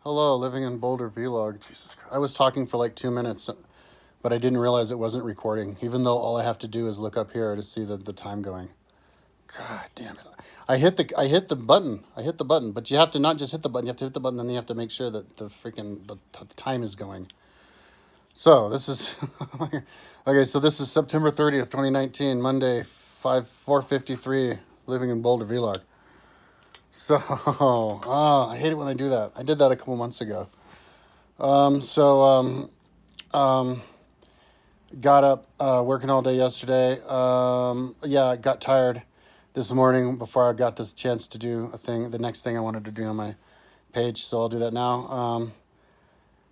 Hello, living in Boulder vlog. Jesus Christ. I was talking for like 2 minutes, but I didn't realize it wasn't recording, even though all I have to do is look up here to see the time going. God damn it. I hit the button. I hit the button, but you have to not just hit the button, you have to hit the button, and then you have to make sure that the time is going. So this is okay, so this is September 30th, 2019, Monday, 4:53, living in Boulder vlog. So, I hate it when I do that. I did that a couple months ago. Um, so, um, um, got up, working all day yesterday. Yeah, I got tired this morning before I got this chance to do the next thing I wanted to do on my page. So I'll do that now.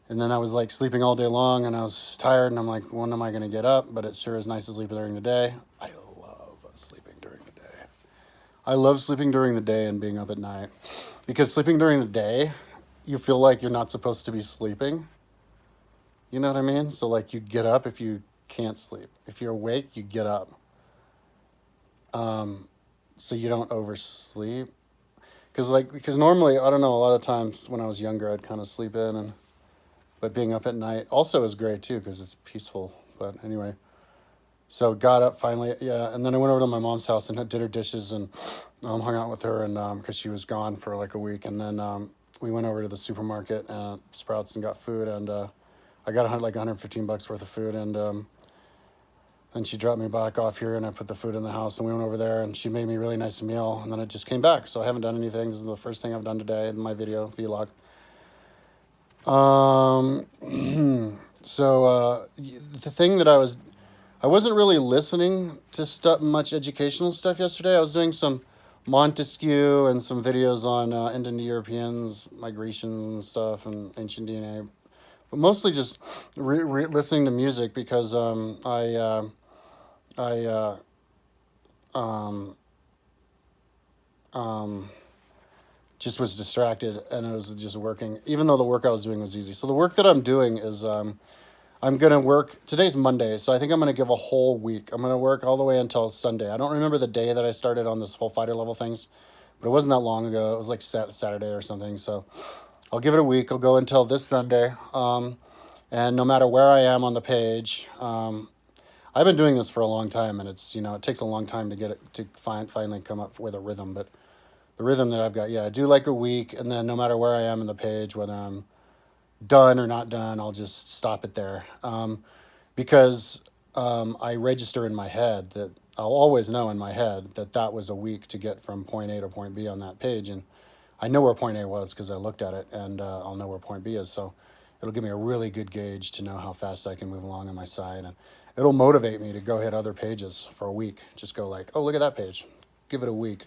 And then I was like sleeping all day long and I was tired and I'm like, when am I going to get up? But it sure is nice to sleep during the day. I love sleeping during the day. I love sleeping during the day and being up at night because sleeping during the day, you feel like you're not supposed to be sleeping. You know what I mean? So like you get up if you can't sleep. If you're awake, you get up. Um, so you don't oversleep. Because normally, I don't know, a lot of times when I was younger, I'd kind of sleep in, but being up at night also is great too because it's peaceful. But anyway, so got up finally, yeah, and then I went over to my mom's house and did her dishes and hung out with her and because she was gone for like a week, and then we went over to the supermarket, Sprouts, and got food, and I got like 115 bucks worth of food, and then she dropped me back off here, and I put the food in the house, and we went over there, and she made me a really nice meal, and then I just came back. So I haven't done anything. This is the first thing I've done today in my vlog. The thing that I wasn't really listening to much educational stuff yesterday. I was doing some Montesquieu and some videos on Indo-Europeans, migrations and stuff, and ancient DNA, but mostly just listening to music because I um, um, just was distracted and it was just working, even though the work I was doing was easy. So the work that I'm doing is I'm going to work. Today's Monday, so I think I'm going to give a whole week. I'm going to work all the way until Sunday. I don't remember the day that I started on this whole fighter level things, but it wasn't that long ago. It was like Saturday or something. So I'll give it a week. I'll go until this Sunday. And no matter where I am on the page, I've been doing this for a long time, and it's, it takes a long time to get it to finally come up with a rhythm. But the rhythm that I've got, yeah, I do like a week, and then no matter where I am in the page, whether I'm done or not done, I'll just stop it there. Because I register in my head that I'll always know in my head that that was a week to get from point A to point B on that page, and I know where point A was because I looked at it, and I'll know where point B is. So it'll give me a really good gauge to know how fast I can move along on my side, and it'll motivate me to go hit other pages for a week. Just go like, oh, look at that page. Give it a week.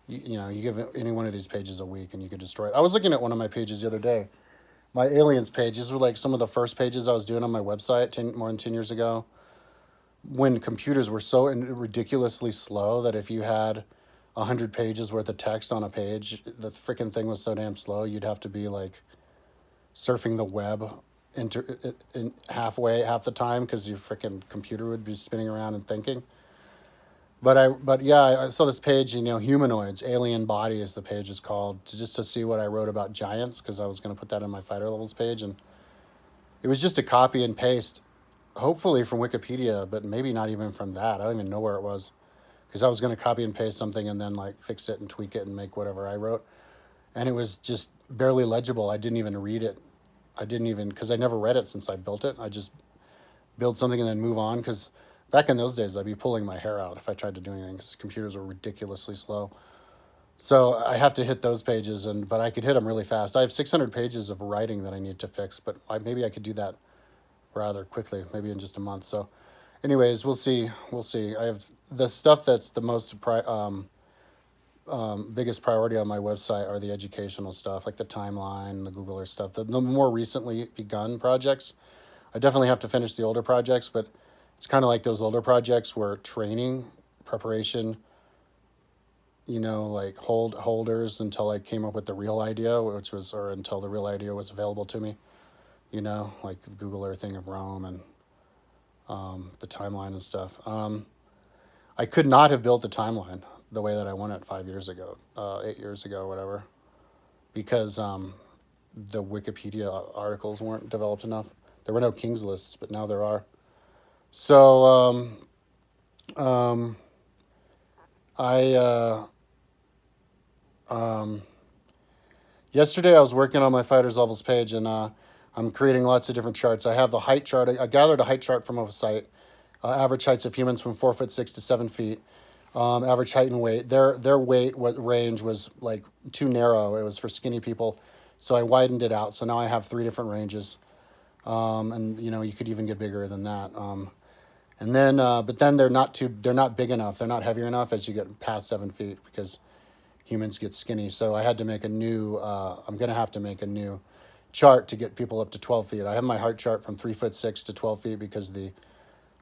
You give any one of these pages a week and you could destroy it. I was looking at one of my pages the other day, my aliens page. These were like some of the first pages I was doing on my website more than 10 years ago, when computers were so ridiculously slow that if you had 100 pages worth of text on a page, the freaking thing was so damn slow, you'd have to be like surfing the web in half the time because your freaking computer would be spinning around and thinking. But yeah, I saw this page, humanoids, alien body is the page is called, just to see what I wrote about giants, because I was going to put that in my fighter levels page, and it was just a copy and paste, hopefully from Wikipedia, but maybe not even from that. I don't even know where it was, because I was going to copy and paste something and then like fix it and tweak it and make whatever I wrote, and it was just barely legible. I didn't even read it. Because I never read it since I built it. I just build something and then move on, because back in those days, I'd be pulling my hair out if I tried to do anything because computers were ridiculously slow. So I have to hit those pages, but I could hit them really fast. I have 600 pages of writing that I need to fix, but maybe I could do that rather quickly, maybe in just a month. So anyways, we'll see. We'll see. I have the stuff that's the most biggest priority on my website are the educational stuff, like the timeline, the Google Earth stuff, the more recently begun projects. I definitely have to finish the older projects, but it's kind of like those older projects were training, preparation, like holders until I came up with the real idea, or until the real idea was available to me, like Google Earthing of Rome and the timeline and stuff. I could not have built the timeline the way that I wanted 5 years ago, 8 years ago, whatever, because the Wikipedia articles weren't developed enough. There were no King's lists, but now there are. So um, I um, yesterday I was working on my fighters levels page, and I'm creating lots of different charts. I have the height chart. I gathered a height chart from a site. Average heights of humans from 4'6" to 7 feet. Average height and weight. Their weight range was like too narrow. It was for skinny people, so I widened it out. So now I have 3 different ranges, and you could even get bigger than that. And then, but then they're not big enough. They're not heavier enough as you get past 7 feet because humans get skinny. So I had to make a new. I'm gonna have to make a new chart to get people up to 12 feet. I have my height chart from 3'6" to 12 feet because the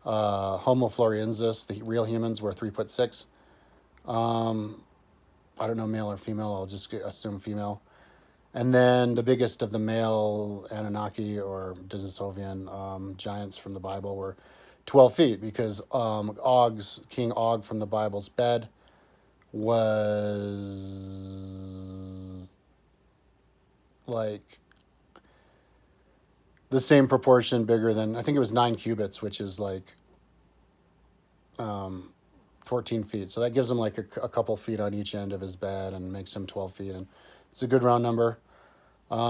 Homo floresiensis, the real humans, were 3'6". I don't know male or female. I'll just assume female. And then the biggest of the male Anunnaki or Denisovian giants from the Bible were 12 feet because King Og from the Bible's bed was like the same proportion bigger than, I think it was 9 cubits, which is like 14 feet. So that gives him like a couple feet on each end of his bed and makes him 12 feet. And it's a good round number.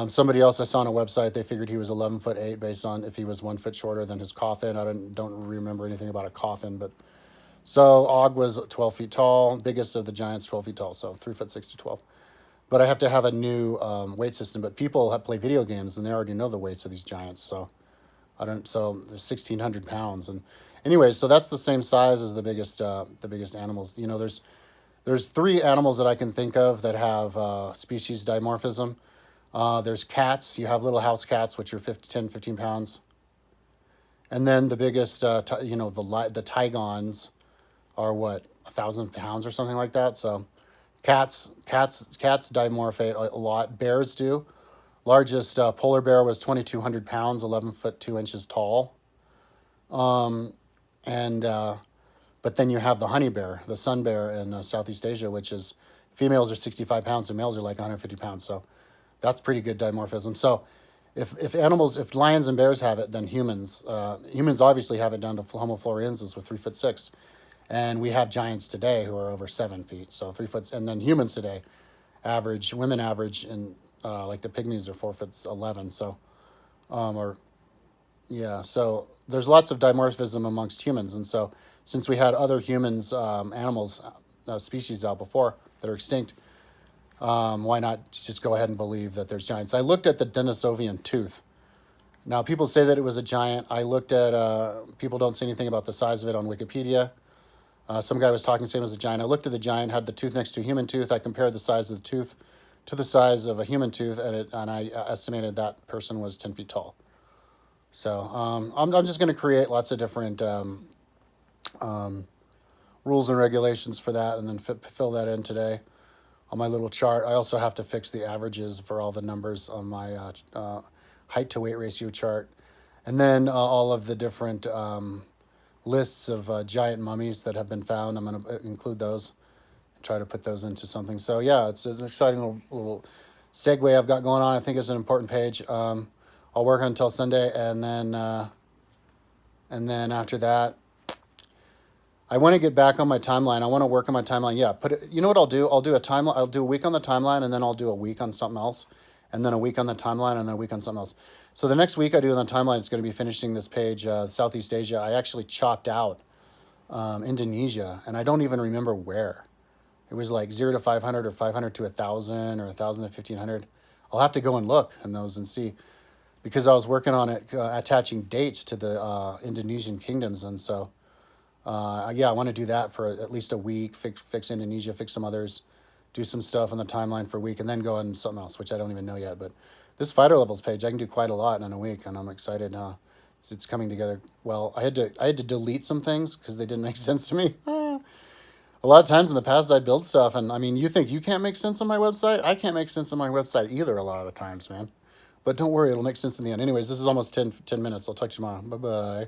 Somebody else I saw on a website, they figured he was 11'8" based on if he was 1 foot shorter than his coffin. I don't remember anything about a coffin, but so Og was 12 feet tall, biggest of the giants, 12 feet tall. So 3'6" to 12. But I have to have a new weight system. But people have play video games and they already know the weights of these giants. So So they're 1,600 pounds. And anyways, so that's the same size as the biggest animals. There's 3 animals that I can think of that have species dimorphism. There's cats. You have little house cats, which are 10, 15 pounds. And then the biggest, the tigons are what, 1,000 pounds or something like that. So cats dimorphate a lot. Bears do. Largest polar bear was 2,200 pounds, 11 foot 2 inches tall. But then you have the honey bear, the sun bear in Southeast Asia, which is females are 65 pounds and males are like 150 pounds. So that's pretty good dimorphism. So if lions and bears have it, then humans obviously have it down to Homo floresiensis with 3'6", and we have giants today who are over 7 feet. So 3 foot, and then humans today, women average in like the pygmies are 4'11". So, so there's lots of dimorphism amongst humans, and so since we had other humans, animals, species out before that are extinct, why not just go ahead and believe that there's giants? I looked at the Denisovian tooth. Now, people say that it was a giant. I looked at, people don't say anything about the size of it on Wikipedia. Some guy was talking, saying it was a giant. I looked at the giant, had the tooth next to a human tooth. I compared the size of the tooth to the size of a human tooth, and I estimated that person was 10 feet tall. So I'm just going to create lots of different rules and regulations for that, and then fill that in today on my little chart. I also have to fix the averages for all the numbers on my height to weight ratio chart, and then all of the different lists of giant mummies that have been found. I'm going to include those, try to put those into something. So yeah, it's an exciting little segue I've got going on. I think it's an important page. I'll work on until Sunday, and then after that, I want to get back on my timeline. I want to work on my timeline. Yeah, you know what I'll do? I'll do a timeline. I'll do a week on the timeline, and then I'll do a week on something else, and then a week on the timeline, and then a week on something else. So the next week I do on the timeline is going to be finishing this page, Southeast Asia. I actually chopped out Indonesia, and I don't even remember where. It was like 0 to 500 or 500 to 1,000 or 1,000 to 1,500. I'll have to go and look in those and see, because I was working on it, attaching dates to the Indonesian kingdoms. And so, I want to do that for at least a week, fix Indonesia, fix some others, do some stuff on the timeline for a week, and then go on something else, which I don't even know yet. But this fighter levels page, I can do quite a lot in a week, and I'm excited. It's coming together well. I had to delete some things because they didn't make sense to me. A lot of times in the past, I'd build stuff, and I mean, you think you can't make sense on my website? I can't make sense on my website either a lot of the times, man. But don't worry, it'll make sense in the end. Anyways, this is almost 10 minutes. I'll talk to you tomorrow. Bye-bye.